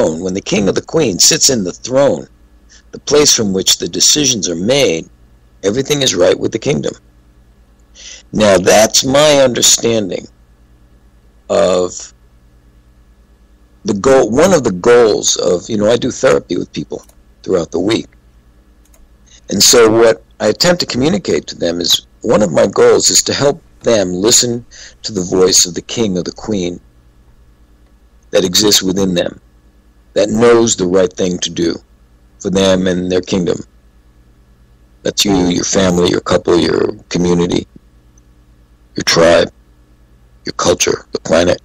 when the king or the queen sits in the throne, the place from which the decisions are made, everything is right with the kingdom. Now that's my understanding of the goal. One of the goals of, I do therapy with people throughout the week. And so what I attempt to communicate to them is, one of my goals is to help them listen to the voice of the king or the queen that exists within them, that knows the right thing to do for them and their kingdom. That's you, your family, your couple, your community, your tribe, your culture, the planet.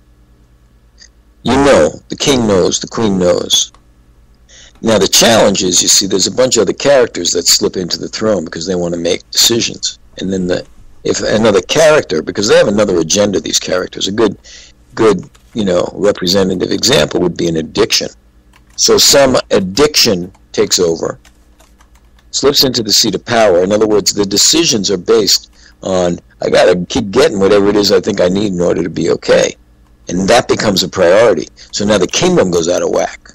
The king knows, the queen knows. Now the challenge is, you see, there's a bunch of other characters that slip into the throne because they want to make decisions. And then if another character, because they have another agenda, these characters, a good representative example would be an addiction. So some addiction takes over, slips into the seat of power. In other words, the decisions are based on, I got to keep getting whatever it is I think I need in order to be okay. And that becomes a priority. So now the kingdom goes out of whack.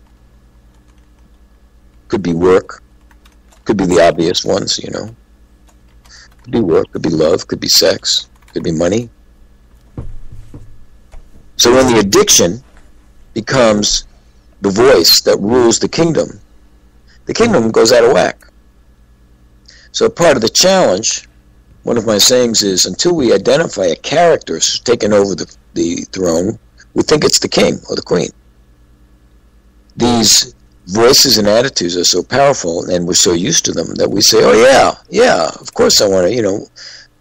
Could be work, could be the obvious ones, Could be work, could be love, could be sex, could be money. So when the addiction becomes the voice that rules the kingdom goes out of whack. So part of the challenge, one of my sayings is, until we identify a character who's taken over the throne, we think it's the king or the queen. These voices and attitudes are so powerful, and we're so used to them, that we say, oh yeah, of course I want to,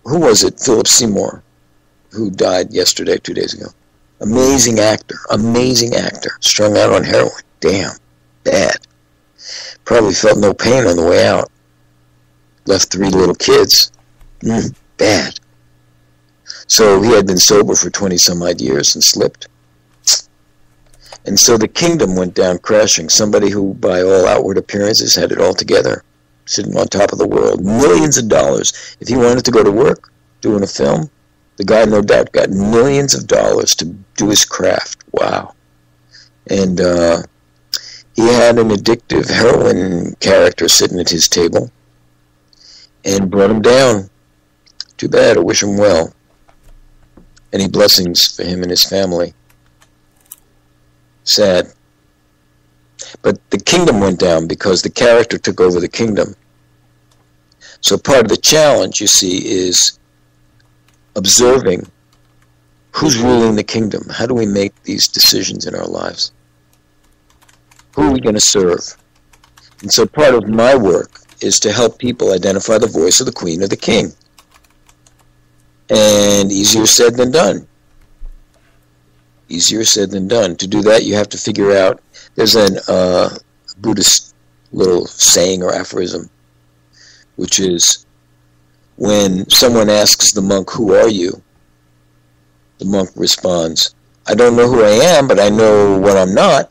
who was it? Philip Seymour, who died yesterday, 2 days ago. Amazing actor, strung out on heroin. Damn, bad. Probably felt no pain on the way out. Left 3 little kids. Bad. So he had been sober for 20-some-odd years and slipped. And so the kingdom went down crashing. Somebody who, by all outward appearances, had it all together, sitting on top of the world. Millions of dollars. If he wanted to go to work, doing a film, the guy, no doubt, got millions of dollars to do his craft. Wow. And he had an addictive heroin character sitting at his table and brought him down. Too bad. I wish him well. Any blessings for him and his family. Sad. But the kingdom went down because the character took over the kingdom. So part of the challenge, you see, is observing who's ruling the kingdom. How do we make these decisions in our lives? Who are we going to serve? And so part of my work is to help people identify the voice of the queen or the king. And easier said than done. Easier said than done. To do that, you have to figure out, there's a Buddhist little saying or aphorism, which is, when someone asks the monk, who are you? The monk responds, I don't know who I am, but I know what I'm not.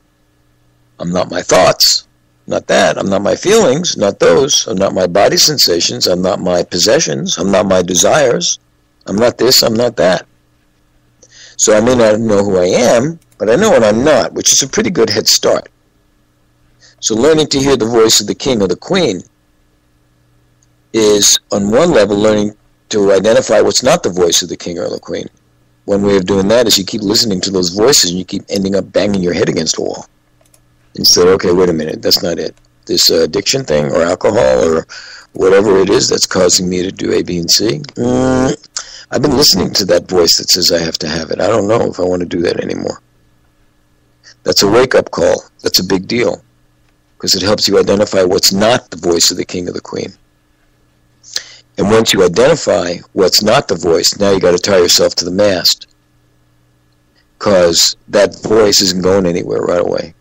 I'm not my thoughts, not that. I'm not my feelings, not those. I'm not my body sensations. I'm not my possessions. I'm not my desires. I'm not this, I'm not that. So I may not know who I am, but I know what I'm not, which is a pretty good head start. So learning to hear the voice of the king or the queen is, on one level, learning to identify what's not the voice of the king or the queen. One way of doing that is you keep listening to those voices and you keep ending up banging your head against a wall. Instead, okay, wait a minute, that's not it. This addiction thing or alcohol or whatever it is that's causing me to do A, B, and C, I've been listening to that voice that says I have to have it. I don't know if I want to do that anymore. That's a wake-up call. That's a big deal because it helps you identify what's not the voice of the king or the queen. And once you identify what's not the voice, now you got to tie yourself to the mast because that voice isn't going anywhere right away.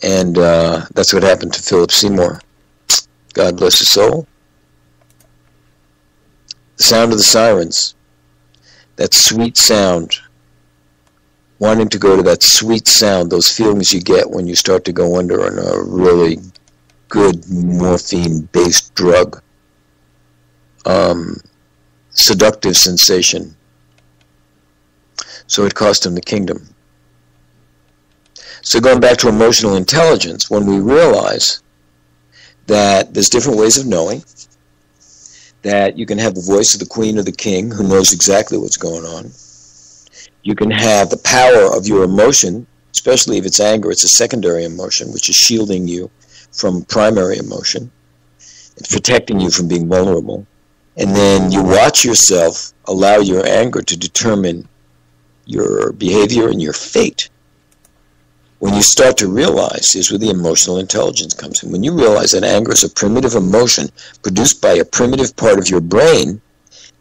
And that's what happened to Philip Seymour. God bless his soul. The sound of the sirens, that sweet sound, wanting to go to that sweet sound, those feelings you get when you start to go under on a really good morphine-based drug, seductive sensation. So it cost him the kingdom. So going back to emotional intelligence, when we realize that there's different ways of knowing, that you can have the voice of the queen or the king who knows exactly what's going on. You can have the power of your emotion, especially if it's anger, it's a secondary emotion, which is shielding you from primary emotion. It's protecting you from being vulnerable. And then you watch yourself allow your anger to determine your behavior and your fate. When you start to realize, is where the emotional intelligence comes in. When you realize that anger is a primitive emotion produced by a primitive part of your brain,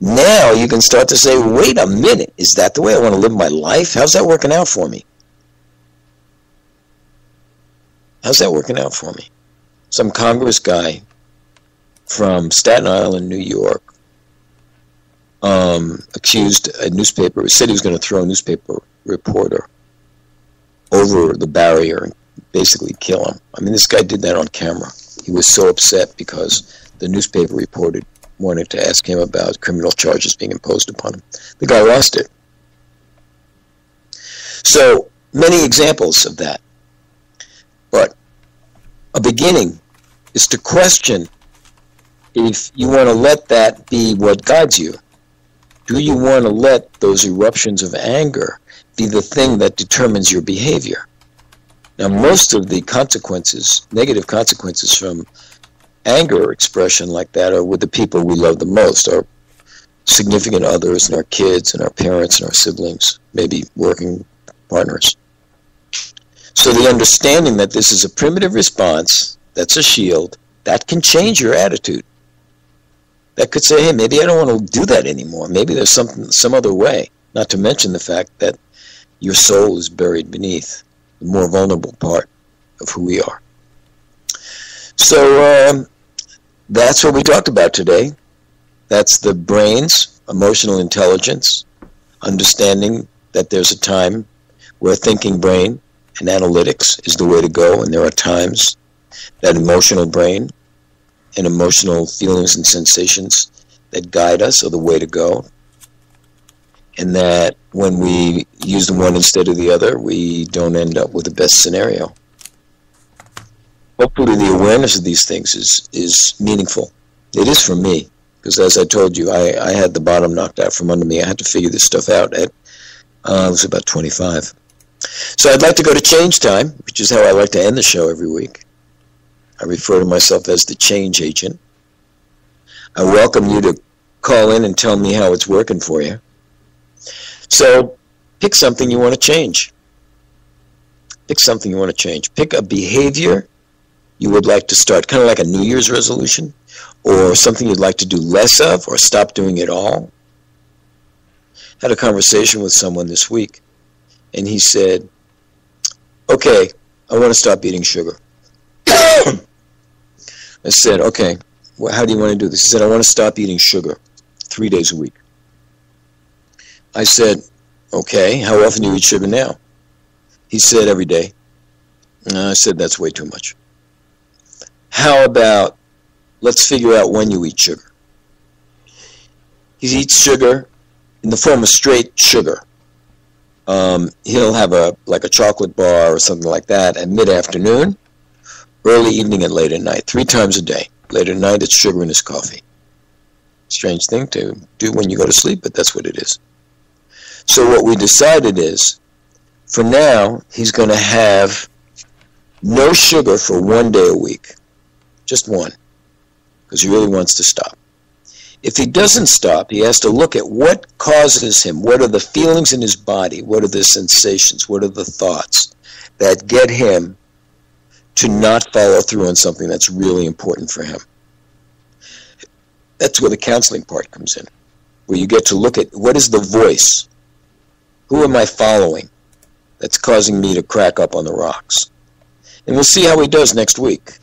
now you can start to say, wait a minute, is that the way I want to live my life? How's that working out for me? How's that working out for me? Some Congress guy from Staten Island, New York, accused a newspaper, said he was going to throw a newspaper reporter over the barrier and basically kill him. I mean, this guy did that on camera. He was so upset because the newspaper reporter wanted to ask him about criminal charges being imposed upon him. The guy lost it. So, many examples of that. But a beginning is to question if you want to let that be what guides you. Do you want to let those eruptions of anger be the thing that determines your behavior? Now, most of the consequences, negative consequences from anger expression like that are with the people we love the most, our significant others and our kids and our parents and our siblings, maybe working partners. So the understanding that this is a primitive response, that's a shield, that can change your attitude. That could say, hey, maybe I don't want to do that anymore. Maybe there's some other way. Not to mention the fact that your soul is buried beneath the more vulnerable part of who we are. So that's what we talked about today. That's the brain's emotional intelligence, understanding that there's a time where thinking brain and analytics is the way to go, and there are times that emotional brain and emotional feelings and sensations that guide us are the way to go, and that when we use the one instead of the other, we don't end up with the best scenario. Hopefully the awareness of these things is meaningful. It is for me, because as I told you, I had the bottom knocked out from under me. I had to figure this stuff out at, I was about 25. So I'd like to go to change time, which is how I like to end the show every week. I refer to myself as the change agent. I welcome you to call in and tell me how it's working for you. So pick something you want to change. Pick something you want to change. Pick a behavior you would like to start, kind of like a New Year's resolution, or something you'd like to do less of or stop doing it all. I had a conversation with someone this week, and he said, okay, I want to stop eating sugar. I said, okay, well, how do you want to do this? He said, I want to stop eating sugar 3 days a week. I said, okay, how often do you eat sugar now? He said, every day. I said, that's way too much. How about, let's figure out when you eat sugar. He eats sugar in the form of straight sugar. He'll have like a chocolate bar or something like that at mid-afternoon, early evening, and late at night, 3 times a day. Late at night, it's sugar in his coffee. Strange thing to do when you go to sleep, but that's what it is. So what we decided is, for now, he's going to have no sugar for 1 day a week. Just one, because he really wants to stop. If he doesn't stop, he has to look at what causes him, what are the feelings in his body, what are the sensations, what are the thoughts that get him to not follow through on something that's really important for him. That's where the counseling part comes in, where you get to look at what is the voice, who am I following that's causing me to crack up on the rocks. And we'll see how he does next week.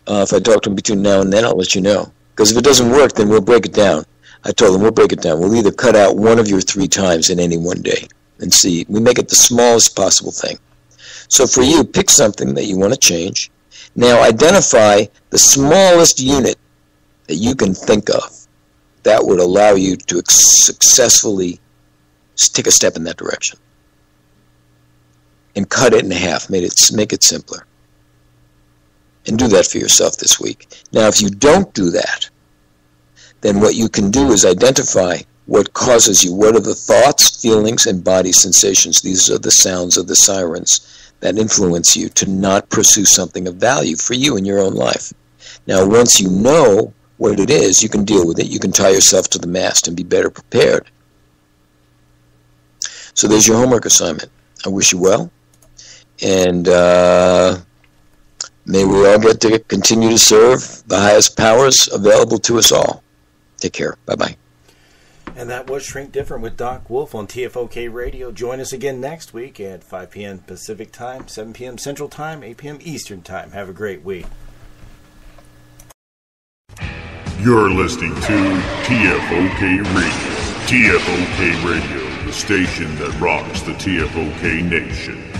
If I talk to him between now and then, I'll let you know. Because if it doesn't work, then we'll break it down. I told him we'll break it down. We'll either cut out 1 of your 3 times in any 1 day and see. We make it the smallest possible thing. So for you, pick something that you want to change. Now identify the smallest unit that you can think of that would allow you to successfully take a step in that direction. and cut it in half. Make it simpler. And do that for yourself this week. Now, if you don't do that, then what you can do is identify what causes you. What are the thoughts, feelings, and body sensations? These are the sounds of the sirens that influence you to not pursue something of value for you in your own life. Now, once you know what it is, you can deal with it. You can tie yourself to the mast and be better prepared. So there's your homework assignment. I wish you well. And may we all get to continue to serve the highest powers available to us all. Take care. Bye-bye. And that was Shrink Different with Doc Wolf on TFOK Radio. Join us again next week at 5 p.m. Pacific Time, 7 p.m. Central Time, 8 p.m. Eastern Time. Have a great week. You're listening to TFOK Radio. TFOK Radio, the station that rocks the TFOK Nation.